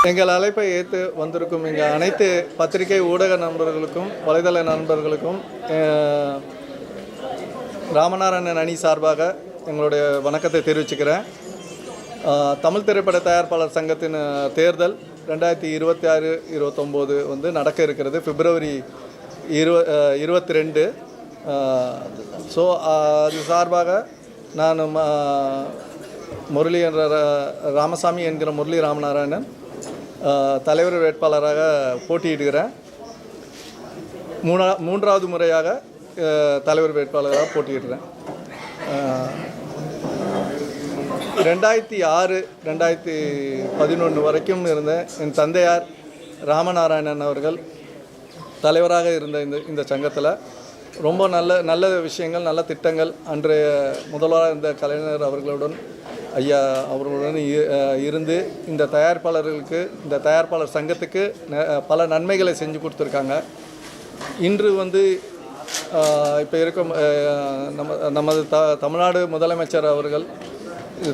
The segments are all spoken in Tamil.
எங்கள் அழைப்பை ஏற்று வந்திருக்கும் எங்கள் அனைத்து பத்திரிகை ஊடக நண்பர்களுக்கும் வலைதள நண்பர்களுக்கும் ராமநாராயணன் அணி சார்பாக எங்களுடைய வணக்கத்தை தெரிவிச்சுக்கிறேன். தமிழ் திரைப்பட தயாரிப்பாளர் சங்கத்தின் தேர்தல் 2026-29 வந்து நடக்க இருக்கிறது. பிப்ரவரி 22. ஸோ அது சார்பாக நான் முரளி என்ற ராமசாமி என்கிற முரளி ராமநாராயணன் தலைவர் வேட்பாளராக போட்டியிடுகிறேன். மூன்றாவது முறையாக தலைவர் வேட்பாளராக போட்டியிடுறேன். 2006-2011 வரைக்கும் இருந்த என் தந்தையார் ராமநாராயணன் அவர்கள் தலைவராக இருந்த இந்த சங்கத்தில் ரொம்ப நல்ல விஷயங்கள், நல்ல திட்டங்கள் அன்றைய முதல்வராக இருந்த கலைஞர் அவர்களுடன் ஐயா அவர்களுடன் இருந்து இந்த தயாரிப்பாளர்களுக்கு, இந்த தயாரிப்பாளர் சங்கத்துக்கு பல நன்மைகளை செஞ்சு கொடுத்துருக்காங்க. இன்று வந்து இப்போ இருக்கும் நமது தமிழ்நாடு முதலமைச்சர் அவர்கள்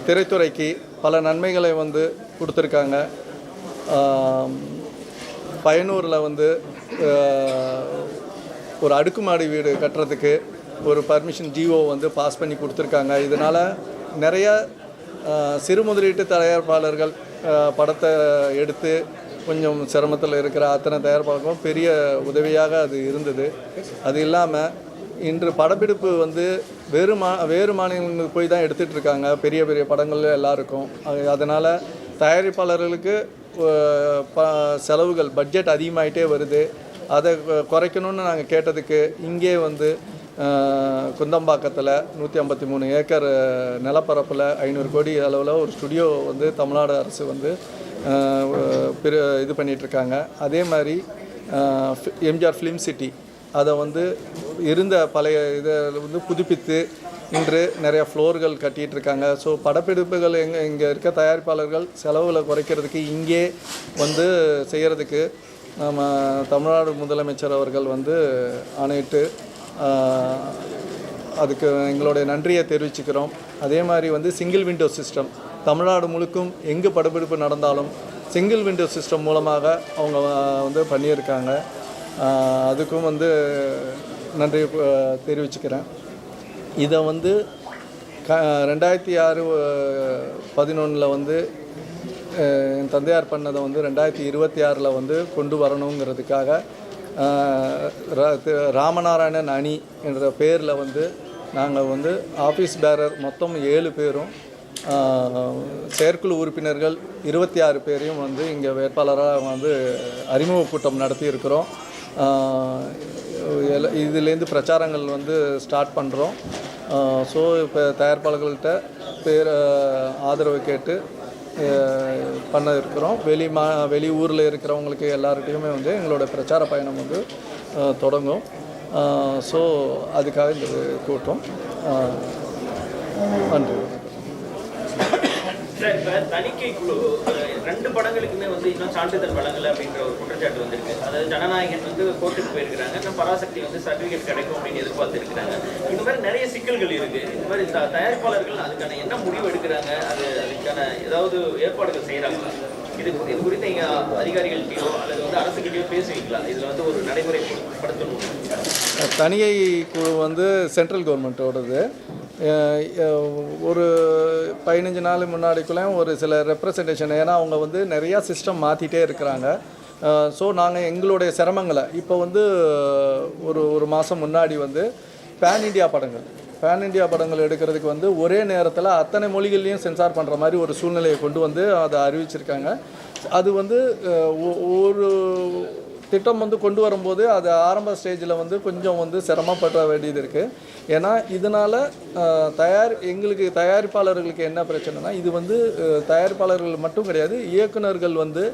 திரைத்துறைக்கு பல நன்மைகளை வந்து கொடுத்துருக்காங்க. பயனூரில் வந்து ஒரு அடுக்குமாடி வீடு கட்டுறதுக்கு ஒரு பர்மிஷன் ஜிஓ வந்து பாஸ் பண்ணி கொடுத்துருக்காங்க. இதனால் நிறைய சிறு முதலீட்டு தயாரிப்பாளர்கள் படத்தை எடுத்து கொஞ்சம் சிரமத்தில் இருக்கிற அத்தனை தயாரிப்பாளர்களும் பெரிய உதவியாக அது இருந்தது. அது இல்லாமல் இன்று படப்பிடிப்பு வந்து வேறு மாநிலங்களுக்கு போய் தான் எடுத்துகிட்டு இருக்காங்க பெரிய பெரிய படங்கள் எல்லாருக்கும். அதனால் தயாரிப்பாளர்களுக்கு செலவுகள் பட்ஜெட் அதிகமாகிட்டே வருது. அதை குறைக்கணும்னு நாங்கள் கேட்டதுக்கு இங்கே வந்து குந்தம்பாக்கத்தில் 153 ஏக்கர் நிலப்பரப்பில் 500 கோடி அளவில் ஒரு ஸ்டுடியோ வந்து தமிழ்நாடு அரசு வந்து இது பண்ணிகிட்ருக்காங்க. அதே மாதிரி எம்ஜிஆர் ஃபிலிம் சிட்டி அதை வந்து இருந்த பழைய இதை வந்து புதுப்பித்து இன்று நிறைய ஃப்ளோர்கள் கட்டிகிட்ருக்காங்க. ஸோ படப்பிடிப்புகள் இங்கே இருக்க தயாரிப்பாளர்கள் செலவுகளை குறைக்கிறதுக்கு இங்கே வந்து செய்கிறதுக்கு நம்ம தமிழ்நாடு முதலமைச்சர் அவர்கள் வந்து ஆணையிட்டு அதுக்கு எங்களுடைய நன்றியை தெரிவிச்சுக்கிறோம். அதே மாதிரி வந்து சிங்கிள் விண்டோ சிஸ்டம் தமிழ்நாடு முழுக்கும் எங்கு படப்பிடிப்பு நடந்தாலும் சிங்கிள் விண்டோ சிஸ்டம் மூலமாக அவங்க வந்து பண்ணியிருக்காங்க. அதுக்கும் வந்து நன்றி தெரிவிச்சுக்கிறேன். இதை வந்து 2006-11 வந்து என் தந்தையார் பண்ணதை வந்து 2026 வந்து கொண்டு வரணுங்கிறதுக்காக ராமநாராயணன் அணி என்ற பேரில் வந்து நாங்கள் வந்து ஆஃபீஸ் பேரர் மொத்தம் 7 பேரும் செயற்குழு உறுப்பினர்கள் 26 பேரையும் வந்து இங்கே வேட்பாளராக வந்து அறிமுக கூட்டம் நடத்தியிருக்கிறோம். இதுலேருந்து பிரச்சாரங்கள் வந்து ஸ்டார்ட் பண்ணுறோம். ஸோ இப்போ தயாரிப்பாளர்கள்ட்ட ஆதரவு கேட்டு பண்ண இருக்கிறோம். வெளி ஊரில் இருக்கிறவங்களுக்கு எல்லார்கிட்டையுமே வந்து எங்களோட பிரச்சார பயணம் வந்து தொடங்கும். ஸோ அதுக்காக இந்த கூட்டம். நன்றி. இப்போ தணிக்கை குழு 2 படங்களுக்குமே வந்து இன்னும் சான்றிதழ் வழங்கலை அப்படின்ற ஒரு குற்றச்சாட்டு வந்திருக்கு. அதாவது ஜனநாயகன் வந்து கோர்ட்டுக்கு போயிருக்கிறாங்க, இன்னும் பராசக்தி வந்து சர்டிஃபிகேட் கிடைக்கும் அப்படின்னு எதிர்பார்த்துருக்கிறாங்க. இந்த மாதிரி நிறைய சிக்கல்கள் இருக்குது. இந்த மாதிரி தயாரிப்பாளர்கள் அதுக்கான என்ன முடிவு எடுக்கிறாங்க, அதுக்கான ஏதாவது ஏற்பாடுகள் செய்கிறாங்களா? இது குறித்து நீங்கள் அதிகாரிகள்கிட்டயோ அல்லது வந்து அரசுகிட்டையோ பேசுவீங்களா? இதில் வந்து ஒரு நடைமுறைப்படுத்தணும். தணிக்கை குழு வந்து சென்ட்ரல் கவர்மெண்ட்டோடது. ஒரு 15 நாள் முன்னாடிக்குள்ளே ஒரு சில ரெப்ரசன்டேஷன், ஏன்னா அவங்க வந்து நிறையா சிஸ்டம் மாற்றிட்டே இருக்கிறாங்க. ஸோ நாங்கள் எங்களுடைய சிரமங்களை இப்போ வந்து ஒரு மாதம் முன்னாடி வந்து பேன் இண்டியா படங்கள் எடுக்கிறதுக்கு வந்து ஒரே நேரத்தில் அத்தனை மொழிகள்லையும் சென்சார் பண்ணுற மாதிரி ஒரு சூழ்நிலையை கொண்டு வந்து அதை அறிவிச்சிருக்காங்க. அது வந்து ஒரு திட்டம் வந்து கொண்டு வரும்போது அது ஆரம்ப ஸ்டேஜில் வந்து கொஞ்சம் வந்து சிரமப்பட வேண்டியது இருக்குது. ஏன்னா இதனால் எங்களுக்கு தயாரிப்பாளர்களுக்கு என்ன பிரச்சனைனா, இது வந்து தயாரிப்பாளர்கள் மட்டும் கிடையாது, இயக்குநர்கள் வந்து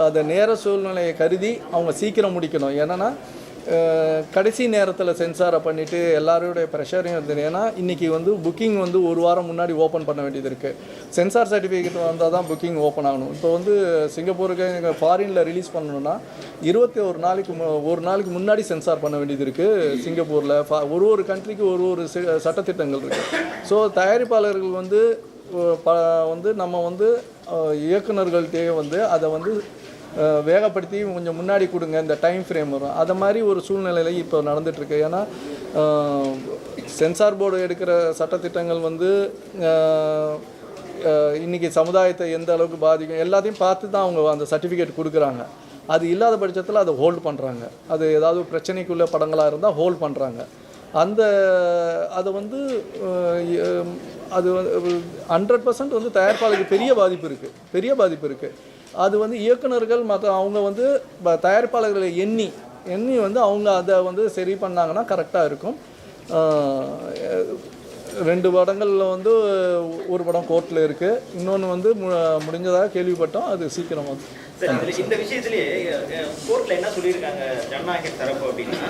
அதை நேர சூழ்நிலையை கருதி அவங்க சீக்கிரம் முடிக்கணும். ஏன்னா கடைசி நேரத்தில் சென்சாரை பண்ணிவிட்டு எல்லாருடைய ப்ரெஷரையும் இருந்தது. ஏன்னா இன்றைக்கி வந்து புக்கிங் வந்து ஒரு வாரம் முன்னாடி ஓப்பன் பண்ண வேண்டியது இருக்குது. சென்சார் சர்டிஃபிகேட் வந்தால் தான் புக்கிங் ஓப்பன் ஆகணும். இப்போ வந்து சிங்கப்பூருக்கு எங்கள் ஃபாரினில் ரிலீஸ் பண்ணணுன்னா 21 நாளைக்கு முன்னாடி சென்சார் பண்ண வேண்டியது இருக்குது. சிங்கப்பூரில் ஒரு கண்ட்ரிக்கு ஒரு சட்டத்திட்டங்கள் இருக்குது. ஸோ தயாரிப்பாளர்கள் வந்து வந்து நம்ம வந்து இயக்குனர்கள்ட்டே வந்து அதை வந்து வேகப்படுத்தி கொஞ்சம் முன்னாடி கொடுங்க, இந்த டைம் ஃப்ரேம் வரும். அதை மாதிரி ஒரு சூழ்நிலையில் இப்போ நடந்துகிட்ருக்கு. ஏன்னா சென்சார் போர்டு எடுக்கிற சட்டத்திட்டங்கள் வந்து இன்றைக்கி சமுதாயத்தை எந்த அளவுக்கு பாதிக்கும் எல்லாத்தையும் பார்த்து தான் அவங்க அந்த சர்டிஃபிகேட் கொடுக்குறாங்க. அது இல்லாத பட்சத்தில் அதை ஹோல்ட் பண்ணுறாங்க. அது ஏதாவது பிரச்சனைக்குள்ள படங்களாக இருந்தால் ஹோல்ட் பண்ணுறாங்க. அதை வந்து அது 100% வந்து தயாரிப்பாளருக்கு பெரிய பாதிப்பு இருக்குது. அது வந்து இயக்குனர்கள் மற்ற அவங்க வந்து தயாரிப்பாளர்களை எண்ணி வந்து அவங்க அதை வந்து சரி பண்ணாங்கன்னா கரெக்டாக இருக்கும். 2 படங்களில் வந்து ஒரு படம் கோர்ட்டில் இருக்குது, இன்னொன்று வந்து முடிஞ்சதாக கேள்விப்பட்டோம். அது சீக்கிரம் வந்து இந்த விஷயத்திலேயே கோர்ட்டில் என்ன சொல்லியிருக்காங்க ஜனநாயகன் தரப்பு அப்படின்னா,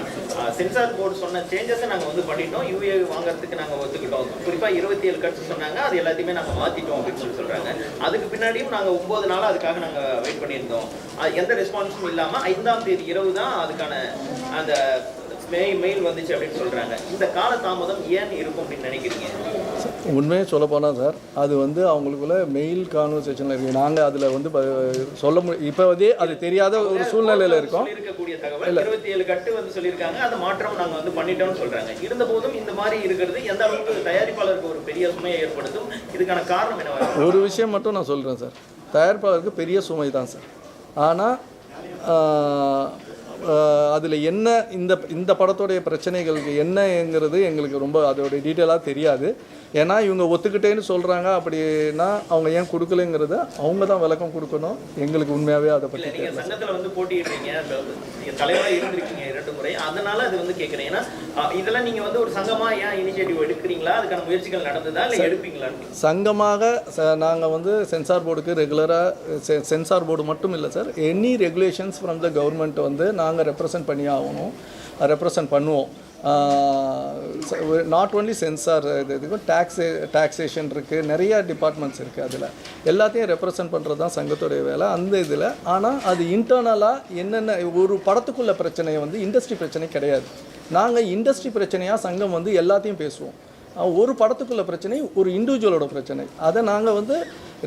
சென்சார் போர்டு சொன்ன சேஞ்சஸை நாங்கள் வந்து பண்ணிட்டோம், யூஏ வாங்குறதுக்கு நாங்கள் ஒத்துக்கிட்டோம். குறிப்பாக 27 கட்ஸ் சொன்னாங்க, அது எல்லாத்தையுமே நாங்கள் மாற்றிட்டோம் அப்படின்னு சொல்கிறாங்க. அதுக்கு பின்னாடியும் நாங்கள் 9 நாளாக அதுக்காக நாங்கள் வெயிட் பண்ணியிருந்தோம். அது எந்த ரெஸ்பான்ஸும் இல்லாமல் 5ஆம் தேதி இரவு தான் அதுக்கான அந்த மெயில் வந்துச்சு அப்படின்னு சொல்கிறாங்க. இந்த கால தாமதம் ஏன் இருக்கும் அப்படின்னு நினைக்கிறீங்க? உண்மையே சொல்லப்போனால் சார், அது வந்து அவங்களுக்குள்ள மெயில் கான்வர்சேஷனில் இருக்குது. நாங்கள் அதில் வந்து இப்போ வந்து அது தெரியாத ஒரு சூழ்நிலையில் இருக்கோம். இருக்கக்கூடிய தகவல் 27 கட்டு வந்து சொல்லியிருக்காங்க, அதை மாற்றம் நாங்கள் வந்து பண்ணிட்டோம்னு சொல்கிறாங்க. இருந்தபோதும் இந்த மாதிரி இருக்கிறது எந்த அளவுக்கு தயாரிப்பாளருக்கு ஒரு பெரிய சுமையை ஏற்படுத்தும்? இதுக்கான காரணம் என்ன? ஒரு விஷயம் மட்டும் நான் சொல்கிறேன் சார், தயாரிப்பாளருக்கு பெரிய சுமை தான் சார். ஆனால் அதில் என்ன இந்த படத்தோடைய பிரச்சனைகளுக்கு என்னங்கிறது எங்களுக்கு ரொம்ப அதோடைய டீட்டெயிலாக தெரியாது. ஏன்னா இவங்க ஒத்துக்கிட்டேன்னு சொல்கிறாங்க. அப்படின்னா அவங்க ஏன் கொடுக்கலைங்கிறத அவங்க தான் விளக்கம் கொடுக்கணும். எங்களுக்கு உண்மையாகவே அதை பற்றி நீங்கள் சங்கத்தில் வந்து போட்டியிடுறீங்க, நீங்கள் தலைவராக இருந்திருக்கீங்க 2 முறை, அதனால அது வந்து கேட்குறேன். ஏன்னா இதெல்லாம் நீங்கள் வந்து ஒரு சங்கமாக ஏன் இனிஷியேட்டிவ் எடுக்கிறீங்களா? அதுக்கான முயற்சிகள் நடந்ததா இல்லை எடுப்பீங்களான்னு? சங்கமாக நாங்கள் வந்து சென்சார் போர்டுக்கு ரெகுலராக சென்சார் போர்டு மட்டும் இல்லை sir, any regulations from the government வந்து நாங்கள் ரெப்ரசன்ட் பண்ணி ஆகணும், ரெப்ரசன்ட் பண்ணுவோம். நாட் ஓன்லி சென்சார், இதுக்கும் டாக்ஸேஷன் இருக்குது, நிறையா டிபார்ட்மெண்ட்ஸ் இருக்குது. அதில் எல்லாத்தையும் ரெப்ரசன்ட் பண்ணுறது தான் சங்கத்துடைய வேலை அந்த இதில். ஆனால் அது இன்டர்னலாக என்னென்ன ஒரு படத்துக்குள்ள பிரச்சனையை வந்து இண்டஸ்ட்ரி பிரச்சனை கிடையாது. நாங்கள் இண்டஸ்ட்ரி பிரச்சனையாக சங்கம் வந்து எல்லாத்தையும் பேசுவோம். ஒரு படத்துக்குள்ள பிரச்சனை ஒரு இண்டிவிஜுவலோட பிரச்சனை, அதை நாங்கள் வந்து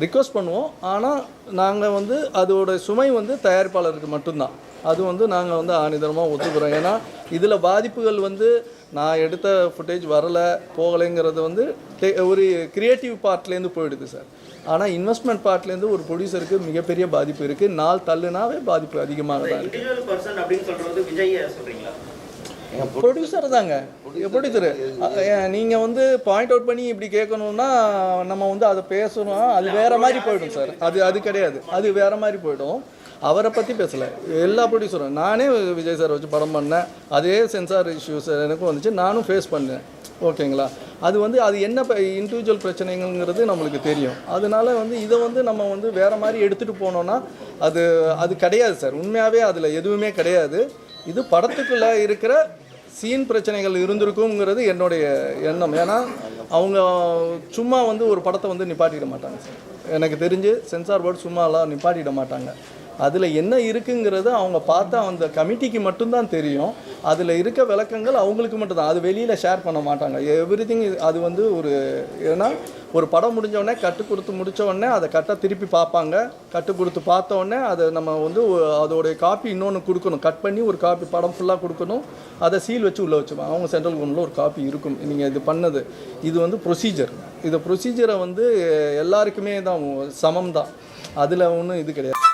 ரிக்வெஸ்ட் பண்ணுவோம். ஆனால் நாங்கள் வந்து அதோட சுமை வந்து தயாரிப்பாளருக்கு மட்டும்தான். அது வந்து நாங்கள் வந்து ஆணிதரமாக ஒத்துக்கிறோம். ஏன்னா இதில் பாதிப்புகள் வந்து நான் எடுத்த ஃபுட்டேஜ் போகலைங்கிறது வந்து ஒரு கிரியேட்டிவ் பார்ட்லேருந்து போயிடுது சார். ஆனால் இன்வெஸ்ட்மெண்ட் பார்ட்லேருந்து ஒரு ப்ரொடியூசருக்கு மிகப்பெரிய பாதிப்பு இருக்குது. நாள் தள்ளுனாவே பாதிப்பு அதிகமாக தான் இருக்குது. ப்ரொடியூசர் தாங்க, ப்ரொடியூசரு. நீங்கள் வந்து பாயிண்ட் அவுட் பண்ணி இப்படி கேட்கணுன்னா நம்ம வந்து அதை பேசணும், அது வேறு மாதிரி போயிடும் சார். அது கிடையாது, அது வேறு மாதிரி போயிடும். அவரை பற்றி பேசலை, எல்லா ப்ரொடியூசரும். நானே விஜய் சார் வச்சு படம் பண்ணேன், அதே சென்சார் இஷ்யூஸ் எனக்கும் வந்துச்சு, நானும் ஃபேஸ் பண்ணேன். ஓகேங்களா? அது வந்து அது என்ன இண்டிவிஜுவல் பிரச்சனைங்கிறது நம்மளுக்கு தெரியும். அதனால வந்து இதை வந்து நம்ம வந்து வேறு மாதிரி எடுத்துகிட்டு போனோன்னா அது கிடையாது சார். உண்மையாகவே அதில் எதுவுமே கிடையாது. இது படத்துக்குள்ளே இருக்கிற சீன் பிரச்சனைகள் இருந்திருக்குங்கிறது என்னுடைய எண்ணம். ஏன்னா அவங்க சும்மா வந்து ஒரு படத்தை வந்து நிப்பாட்டிட மாட்டாங்க சார். எனக்கு தெரிஞ்சு சென்சார் போர்டு சும்மாலாம் நிப்பாட்டிட மாட்டாங்க. அதில் என்ன இருக்குங்கிறது அவங்க பார்த்தா அந்த கமிட்டிக்கு மட்டும்தான் தெரியும். அதில் இருக்க விளக்கங்கள் அவங்களுக்கு மட்டும்தான், அது வெளியில் ஷேர் பண்ண மாட்டாங்க. எவ்ரிதிங் அது வந்து ஏன்னா ஒரு படம் முடிஞ்சோடனே முடித்த உடனே அதை திருப்பி பார்ப்பாங்க. கொடுத்து பார்த்த உடனே அதை நம்ம வந்து அதோடைய காப்பி இன்னொன்று கொடுக்கணும், கட் பண்ணி ஒரு காப்பி படம் ஃபுல்லாக கொடுக்கணும். அதை சீல் வச்சு உள்ளே வச்சுப்பாங்க. அவங்க சென்ட்ரல் கவர்மெண்ட்டில் ஒரு காப்பி இருக்கும், நீங்கள் இது பண்ணது. இது வந்து ப்ரொசீஜர். இந்த ப்ரொசீஜரை வந்து எல்லாருக்குமே தான் சமம் தான், அதில் ஒன்றும் இது கிடையாது.